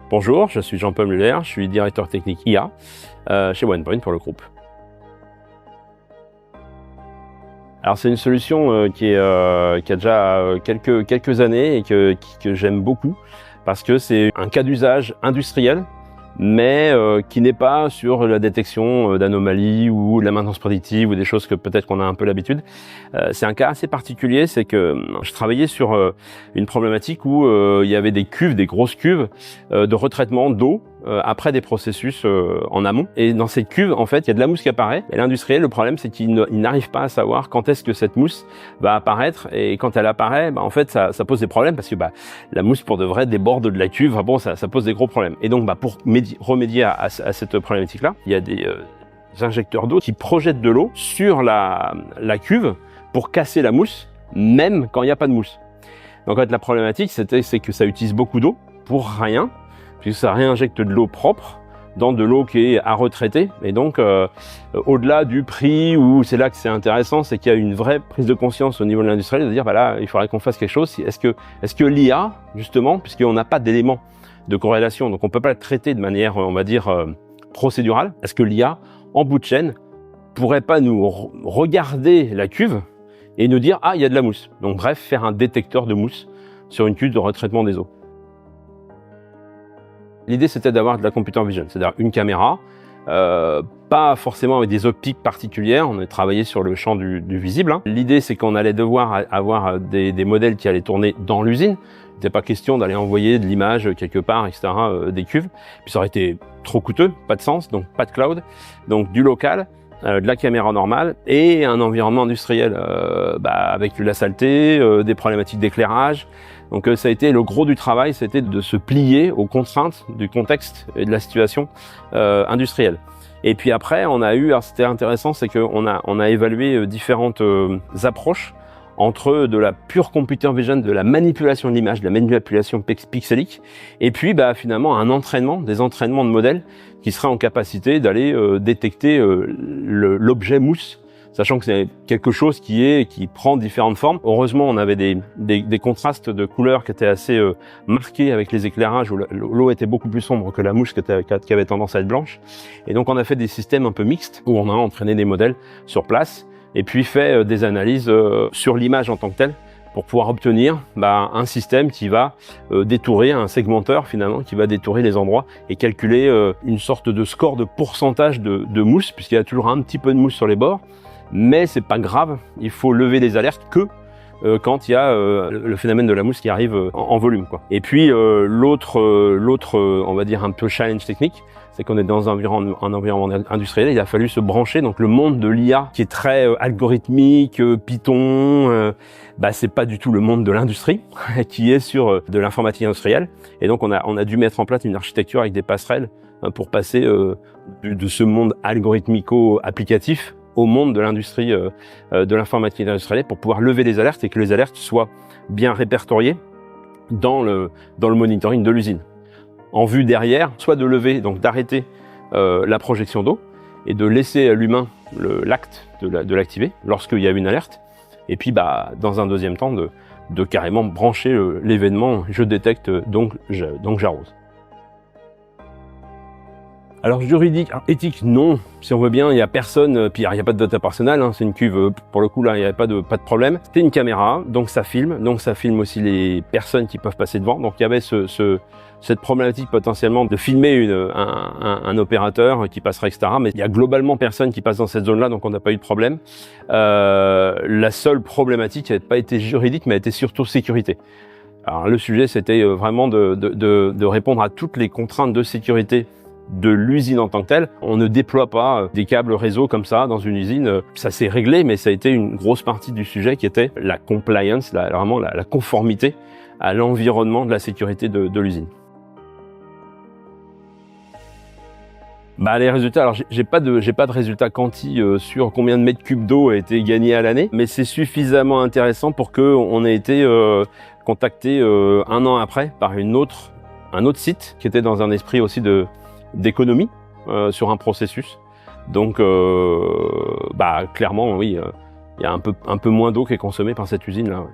Bonjour, je suis Jean-Paul Muller, je suis directeur technique IA chez OnePoint pour le groupe. Alors c'est une solution qui a déjà quelques années et que j'aime beaucoup parce que c'est un cas d'usage industriel mais qui n'est pas sur la détection d'anomalies ou de la maintenance prédictive ou des choses que peut-être qu'on a un peu l'habitude. C'est un cas assez particulier, c'est que je travaillais sur une problématique où il y avait des cuves, des grosses cuves de retraitement d'eau après des processus en amont. Et dans cette cuve, en fait, il y a de la mousse qui apparaît. Et l'industriel, le problème, c'est qu'il n'arrive pas à savoir quand est-ce que cette mousse va apparaître. Et quand elle apparaît, en fait, ça pose des problèmes parce que la mousse, pour de vrai, déborde de la cuve. Enfin, bon, ça pose des gros problèmes. Et donc, pour remédier à cette problématique-là, il y a des injecteurs d'eau qui projettent de l'eau sur la cuve pour casser la mousse, même quand il n'y a pas de mousse. Donc, en fait, la problématique, c'est que ça utilise beaucoup d'eau pour rien, puisque ça réinjecte de l'eau propre dans de l'eau qui est à retraiter. Et donc, au-delà du prix, où c'est là que c'est intéressant, c'est qu'il y a une vraie prise de conscience au niveau de l'industriel de dire, là, il faudrait qu'on fasse quelque chose. Est-ce que l'IA, justement, puisqu'on n'a pas d'éléments de corrélation, donc on peut pas le traiter de manière, on va dire, procédurale, est-ce que l'IA, en bout de chaîne, pourrait pas nous regarder la cuve et nous dire, il y a de la mousse. Donc, bref, faire un détecteur de mousse sur une cuve de retraitement des eaux. L'idée, c'était d'avoir de la computer vision, c'est-à-dire une caméra, pas forcément avec des optiques particulières, on a travaillé sur le champ du visible. L'idée, c'est qu'on allait devoir avoir des modèles qui allaient tourner dans l'usine. Il n'était pas question d'aller envoyer de l'image quelque part, etc., des cuves. Puis ça aurait été trop coûteux, pas de sens, donc pas de cloud. Donc du local, de la caméra normale et un environnement industriel avec de la saleté, des problématiques d'éclairage. Donc ça a été le gros du travail, c'était de se plier aux contraintes du contexte et de la situation industrielle. Et puis après, alors c'était intéressant, c'est qu'on a évalué différentes approches entre de la pure computer vision, de la manipulation de l'image, de la manipulation pixelique, et puis finalement des entraînements de modèles qui seraient en capacité d'aller détecter l'objet mousse, sachant que c'est quelque chose qui prend différentes formes. Heureusement, on avait des contrastes de couleurs qui étaient assez marqués avec les éclairages, où l'eau était beaucoup plus sombre que la mouche qui avait tendance à être blanche. Et donc, on a fait des systèmes un peu mixtes, où on a entraîné des modèles sur place, et puis fait des analyses sur l'image en tant que telle, pour pouvoir obtenir un système qui va détourer, un segmenteur finalement, qui va détourer les endroits et calculer une sorte de score de pourcentage de mousse, puisqu'il y a toujours un petit peu de mousse sur les bords. Mais c'est pas grave, il faut lever les alertes que quand il y a le phénomène de la mousse qui arrive en volume, quoi. Et puis l'autre, on va dire un peu challenge technique, c'est qu'on est dans un environnement industriel. Il a fallu se brancher, donc le monde de l'IA qui est très algorithmique, Python, c'est pas du tout le monde de l'industrie qui est sur de l'informatique industrielle. Et donc on a dû mettre en place une architecture avec des passerelles pour passer de ce monde algorithmico-applicatif au monde de l'industrie de l'informatique industrielle pour pouvoir lever les alertes et que les alertes soient bien répertoriées dans le monitoring de l'usine. En vue derrière, soit de lever, donc d'arrêter la projection d'eau et de laisser l'humain l'acte de l'activer lorsqu'il y a une alerte. Et puis dans un deuxième temps de carrément brancher l'événement je détecte donc j'arrose. Alors juridique, éthique, non. Si on veut bien, il n'y a personne, puis il n'y a pas de data personnelle, c'est une cuve, pour le coup là, il n'y avait pas de problème. C'était une caméra, donc ça filme aussi les personnes qui peuvent passer devant. Donc il y avait cette problématique potentiellement de filmer un opérateur qui passerait, etc. Mais il y a globalement personne qui passe dans cette zone-là, donc on n'a pas eu de problème. La seule problématique n'a pas été juridique, mais a été surtout sécurité. Alors le sujet, c'était vraiment de répondre à toutes les contraintes de sécurité de l'usine en tant que telle. On ne déploie pas des câbles réseau comme ça dans une usine. Ça s'est réglé, mais ça a été une grosse partie du sujet qui était la compliance, vraiment la conformité à l'environnement de la sécurité de l'usine. Les résultats, alors j'ai pas de résultats quanti sur combien de mètres cubes d'eau a été gagné à l'année, mais c'est suffisamment intéressant pour que on ait été contacté un an après par un autre site qui était dans un esprit aussi d'économie sur un processus. Donc, clairement, oui, il y a un peu moins d'eau qui est consommée par cette usine-là. Ouais.